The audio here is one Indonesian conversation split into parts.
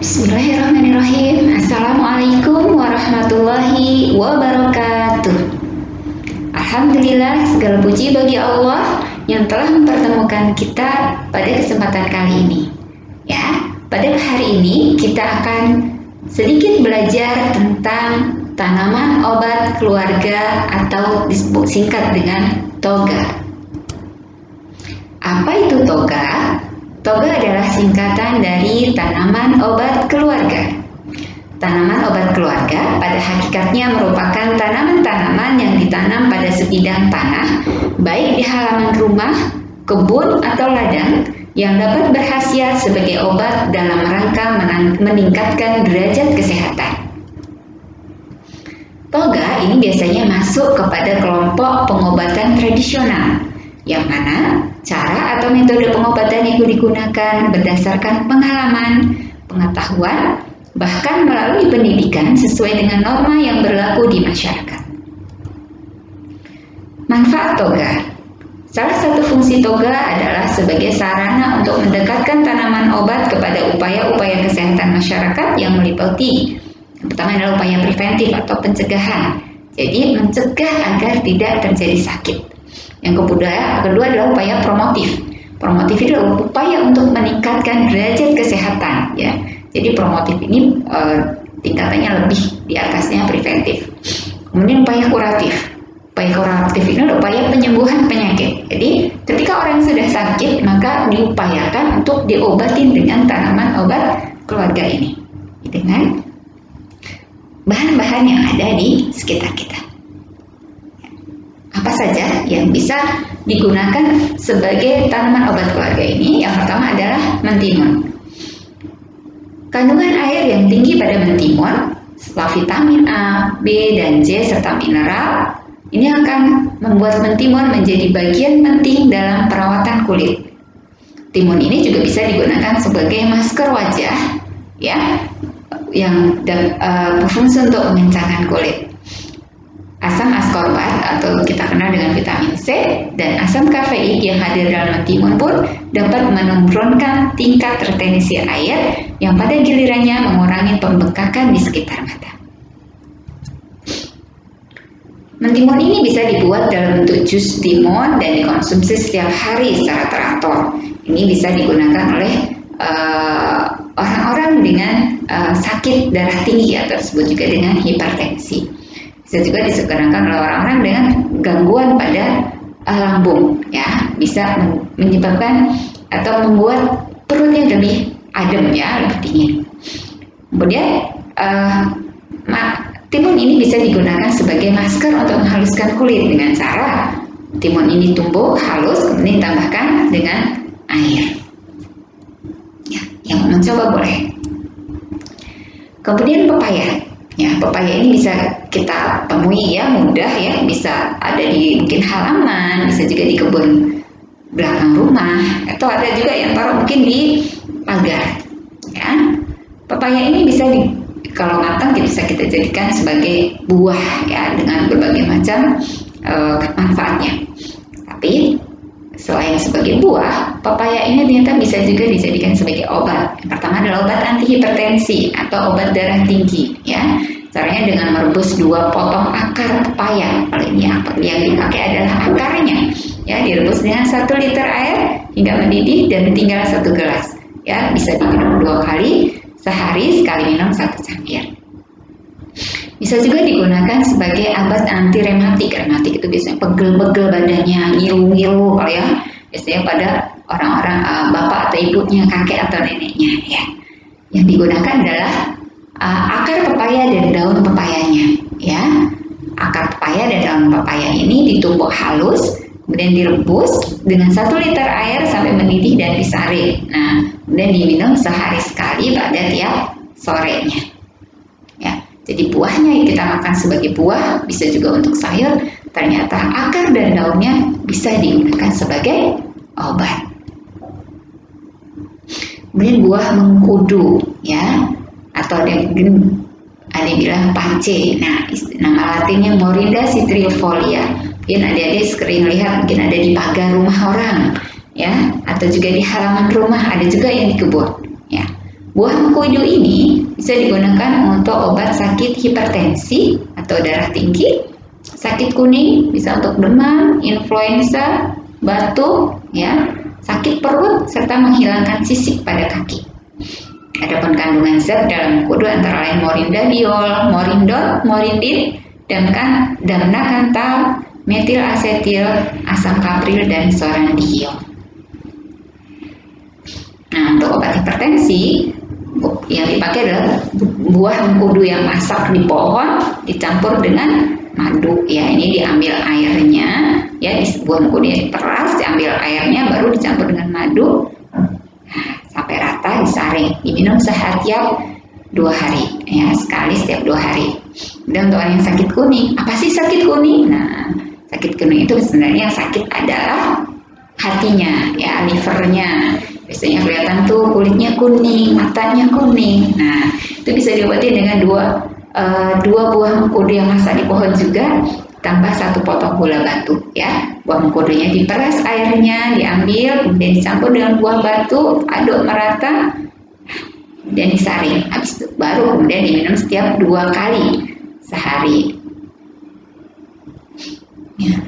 Bismillahirrahmanirrahim. Assalamualaikum warahmatullahi wabarakatuh. Alhamdulillah, segala puji bagi Allah yang telah mempertemukan kita pada kesempatan kali ini. Ya, pada hari ini kita akan sedikit belajar tentang tanaman obat keluarga atau disebut singkat dengan toga. Apa itu toga? Toga adalah singkatan dari tanaman obat keluarga. Tanaman obat keluarga pada hakikatnya merupakan tanaman-tanaman yang ditanam pada sebidang tanah, baik di halaman rumah, kebun, atau ladang, yang dapat berkhasiat sebagai obat dalam rangka meningkatkan derajat kesehatan. Toga ini biasanya masuk kepada kelompok pengobatan tradisional, yang mana cara atau metode pengobatan yang digunakan berdasarkan pengalaman, pengetahuan, bahkan melalui pendidikan sesuai dengan norma yang berlaku di masyarakat. Manfaat toga. Salah satu fungsi toga adalah sebagai sarana untuk mendekatkan tanaman obat kepada upaya-upaya kesehatan masyarakat yang meliputi yang pertama adalah upaya preventif atau pencegahan. Jadi mencegah agar tidak terjadi sakit. Yang kedua adalah upaya promotif. Promotif itu adalah upaya untuk meningkatkan derajat kesehatan, ya. Jadi promotif ini tingkatannya lebih di atasnya preventif. Kemudian upaya kuratif. Upaya kuratif ini adalah upaya penyembuhan penyakit. Jadi ketika orang sudah sakit, maka diupayakan untuk diobatin dengan tanaman obat keluarga ini, dengan bahan-bahan yang ada di sekitar kita. Apa saja yang bisa digunakan sebagai tanaman obat keluarga ini? Yang pertama adalah mentimun. Kandungan air yang tinggi pada mentimun, setelah vitamin A, B, dan C, serta mineral, ini akan membuat mentimun menjadi bagian penting dalam perawatan kulit. Timun ini juga bisa digunakan sebagai masker wajah, ya, yang berfungsi untuk mengencangkan kulit. Asam askorbat atau kita kenal dengan vitamin C dan asam kafein yang hadir dalam mentimun pun dapat menurunkan tingkat retensi air yang pada gilirannya mengurangi pembengkakan di sekitar mata. Mentimun ini bisa dibuat dalam bentuk jus timun dan dikonsumsi setiap hari secara teratur. Ini bisa digunakan oleh orang-orang dengan sakit darah tinggi atau disebut juga dengan hipertensi. Bisa juga digunakan oleh orang-orang dengan gangguan pada lambung, ya, bisa menyebabkan atau membuat perutnya lebih adem, ya, lebih dingin. Kemudian timun ini bisa digunakan sebagai masker untuk menghaluskan kulit dengan cara timun ini tumbuk halus kemudian ditambahkan dengan air. Ya, yang mau mencoba boleh. Kemudian pepaya. Ya, pepaya ini bisa kita temui, ya, mudah, ya, bisa ada di mungkin halaman, bisa juga di kebun belakang rumah, atau ada juga yang taruh mungkin di pagar. Ya, pepaya ini bisa kalau matang bisa kita jadikan sebagai buah, ya, dengan berbagai macam manfaatnya. Tapi selain sebagai buah, pepaya ini ternyata bisa juga dijadikan sebagai obat. Yang pertama adalah obat anti hipertensi atau obat darah tinggi, ya. Caranya dengan merebus 2 potong akar pepaya. Kalau ini yang dipakai adalah akarnya, ya, direbus dengan 1 liter air hingga mendidih dan tinggal 1 gelas. Ya, bisa diminum 2 kali sehari, sekali minum 1 cangkir. Bisa juga digunakan sebagai obat anti rematik. Rematik itu biasanya pegel-pegel badannya, ngilu-ngilu, kalau ya biasanya pada orang-orang bapak atau ibunya, kakek atau neneknya, ya. Yang digunakan adalah akar pepaya dan daun pepayanya, ya. Akar pepaya dan daun pepaya ini ditumbuk halus, kemudian direbus dengan 1 liter air sampai mendidih dan disaring. Nah, kemudian diminum sehari sekali pada tiap sorenya. Ya, jadi buahnya yang kita makan sebagai buah, bisa juga untuk sayur. Ternyata akar dan daunnya bisa digunakan sebagai obat. Kemudian buah mengkudu, ya. Atau ada yang bilang pace. Nah, nama latinnya Morinda citrifolia. Mungkin adik-adik sering lihat, mungkin ada di pagar rumah orang, ya, atau juga di halaman rumah, ada juga yang di kebun, ya. Buah mengkudu ini bisa digunakan untuk obat sakit hipertensi atau darah tinggi, sakit kuning, bisa untuk demam, influenza, batuk, ya, sakit perut, serta menghilangkan sisik pada kaki. Adapun kandungan zat dalam mengkudu antara lain morindabiol, morindol, morindin, damna kantal, metil asetil, asam kapril, dan sorandiol. Nah, untuk obat hipertensi yang dipakai adalah buah mengkudu yang masak di pohon dicampur dengan madu. Ya, ini diambil airnya, ya, di buah mengkudu diperas, diambil airnya, baru dicampur dengan madu sampai rata, disaring, diminum setiap 2 hari, ya, sekali setiap 2 hari. Dan untuk orang yang sakit kuning, apa sih sakit kuning? Nah, sakit kuning itu sebenarnya yang sakit adalah hatinya, ya, livernya. Biasanya kelihatan tuh kulitnya kuning, matanya kuning. Nah, itu bisa diobati dengan dua buah mengkudu yang masak di pohon juga, tambah 1 potong gula batu, ya. Buah mengkudunya diperas airnya, diambil, kemudian dicampur dengan buah batu, aduk merata, dan disaring. Habis itu baru kemudian diminum setiap 2 kali sehari. Ya.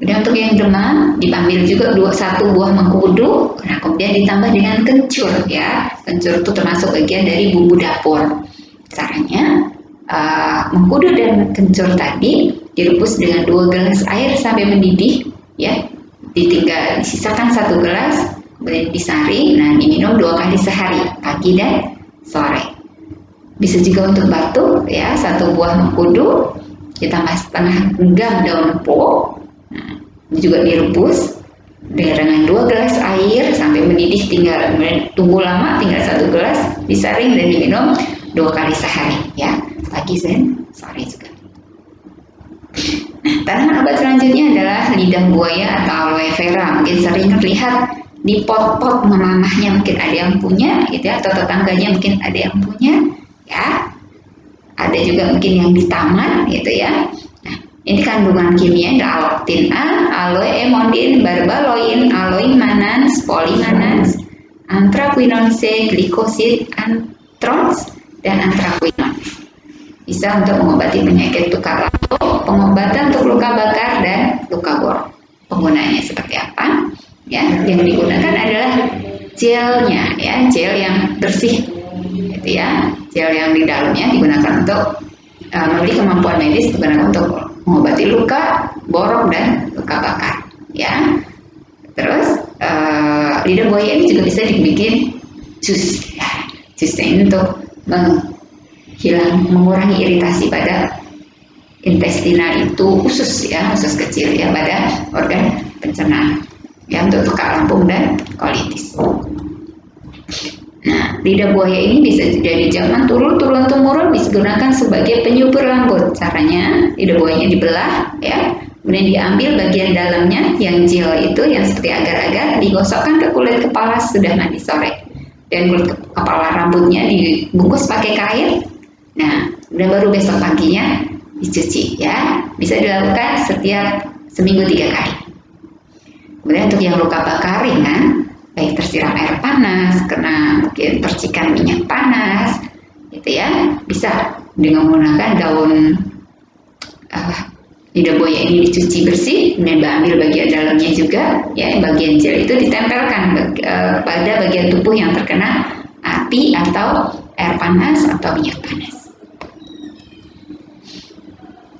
Dan untuk yang demam diambil juga 1 buah mengkudu, nah kemudian ditambah dengan kencur, ya. Kencur itu termasuk bagian dari bumbu dapur. Caranya mengkudu dan kencur tadi direbus dengan 2 gelas air sampai mendidih, ya. Disisakan 1 gelas, kemudian disaring, nah diminum 2 kali sehari, pagi dan sore. Bisa juga untuk batuk, ya, 1 buah mengkudu ditambah setengah genggam daun po. Nah, ini juga direbus dengan 2 gelas air sampai mendidih, tunggu lama, tinggal 1 gelas, disaring dan diminum 2 kali sehari, ya, pagi dan sore juga. Nah, tanaman obat selanjutnya adalah lidah buaya atau aloe vera. Mungkin sering terlihat di pot-pot mamahnya, mungkin ada yang punya, gitu ya, atau tetangganya mungkin ada yang punya, ya. Ada juga mungkin yang di taman, gitu ya. Nah, ini kandungan kimia ada aloktin A, aloe emondin, barbaloin, aloimanans, polimanans, anthraquinone C, glikosid, anthrax, dan anthraquinone. Bisa untuk mengobati penyakit tukar lalu, pengobatan untuk luka bakar dan luka borok. Penggunaannya seperti apa? Ya, yang digunakan adalah gelnya, ya, gel yang bersih, gitu ya. Gel yang di dalamnya digunakan untuk memiliki kemampuan medis, digunakan untuk mengobati luka borok dan luka bakar, ya. Terus lidah buaya ini juga bisa dibikin jus, ya. Jusnya ini untuk mengurangi iritasi pada intestinal itu, usus, ya, usus kecil, ya, pada organ pencernaan, ya, untuk luka lambung dan kolitis. Nah, lidah buaya ini bisa dari zaman turun-temurun digunakan sebagai penyubur rambut. Caranya, lidah buayanya dibelah, ya, kemudian diambil bagian dalamnya yang gel itu, yang seperti agar-agar, digosokkan ke kulit kepala sudah mandi sore, dan kulit kepala rambutnya dibungkus pakai kain. Nah, dan baru besok paginya dicuci, ya. Bisa dilakukan setiap seminggu 3 kali. Kemudian untuk yang luka bakar ringan, baik tersiram air panas, kena mungkin percikan minyak panas, gitu ya, bisa dengan menggunakan daun lidah buaya ini dicuci bersih, kemudian ambil bagian dalamnya juga, ya, bagian gel itu ditempelkan pada bagian tubuh yang terkena api atau air panas atau minyak panas.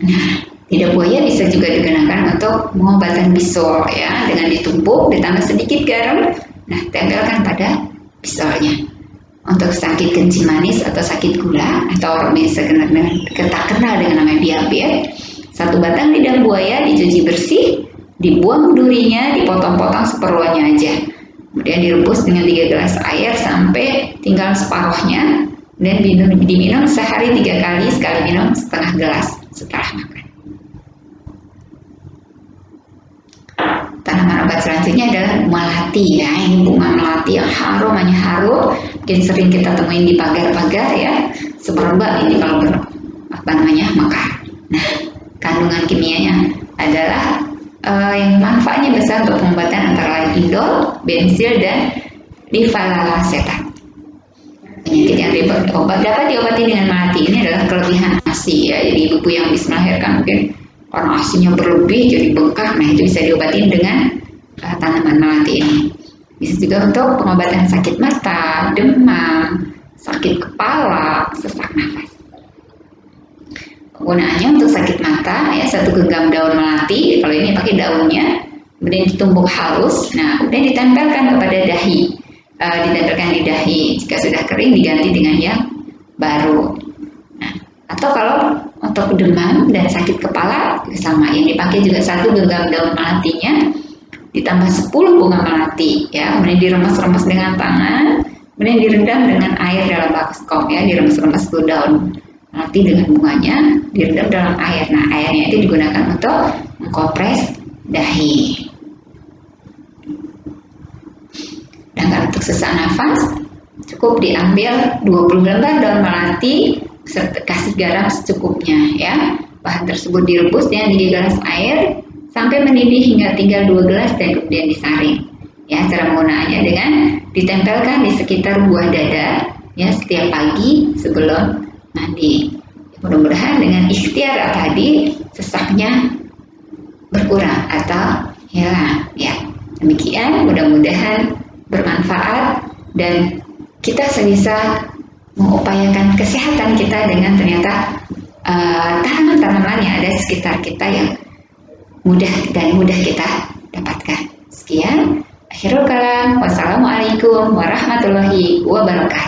Nah, lidah buaya bisa juga digunakan untuk pengobatan bisul, ya, dengan ditumbuk ditambah sedikit garam. Nah, tempelkan pada bisulnya. Untuk sakit kencing manis atau sakit gula, atau orang biasa tak kenal dengan nama diabetes, 1 batang lidah buaya dicuci bersih, dibuang durinya, dipotong-potong seperlunya aja. Kemudian direbus dengan 3 gelas air sampai tinggal separuhnya, dan diminum sehari 3 kali, sekali minum setengah gelas setelah makan. Tanaman obat selanjutnya adalah melati, ya. Ini bunga melati yang harum, hanya harum, mungkin sering kita temuin di pagar-pagar, ya. Semerbak ini kalau mekar. Nah, kandungan kimianya adalah yang manfaatnya besar untuk pengobatan antara lain indol, bensil, dan lifalacetat. penyakit yang dapat diobati dengan melati ini adalah kelebihan ASI ya. Jadi ibu yang habis melahirkan mungkin karena ASInya berlebih jadi bengkak, nah itu bisa diobatin dengan tanaman melati ini. Bisa juga untuk pengobatan sakit mata, demam, sakit kepala, sesak nafas. Penggunaannya untuk sakit mata ya, 1 genggam daun melati, kalau ini pakai daunnya, kemudian ditumbuk halus, nah kemudian ditempelkan kepada dahi. Ditempelkan di dahi, jika sudah kering diganti dengan yang baru. Nah, atau kalau untuk demam dan sakit kepala sama, yang dipakai juga 1 genggam daun melatinya ditambah 10 bunga melati ya, kemudian diremas-remas dengan tangan, kemudian direndam dengan air dalam baskom ya, diremas-remas 10 daun melati dengan bunganya direndam dalam air. Nah, airnya itu digunakan untuk mengkompres dahi. Dan untuk sesak nafas cukup diambil 20 lembar daun melati serta kasih garam secukupnya ya. Bahan tersebut direbus dengan 3 gelas air sampai mendidih hingga tinggal 2 gelas dan kemudian disaring. Ya, cara penggunaannya dengan ditempelkan di sekitar buah dada ya setiap pagi sebelum mandi. Mudah-mudahan dengan ikhtiar tadi sesaknya berkurang atau hilang ya. Demikian, mudah-mudahan bermanfaat dan kita sebisa mengupayakan kesehatan kita dengan ternyata tanaman-tanaman yang ada di sekitar kita yang mudah kita dapatkan. Sekian, akhirul kalam. Wassalamualaikum warahmatullahi wabarakatuh.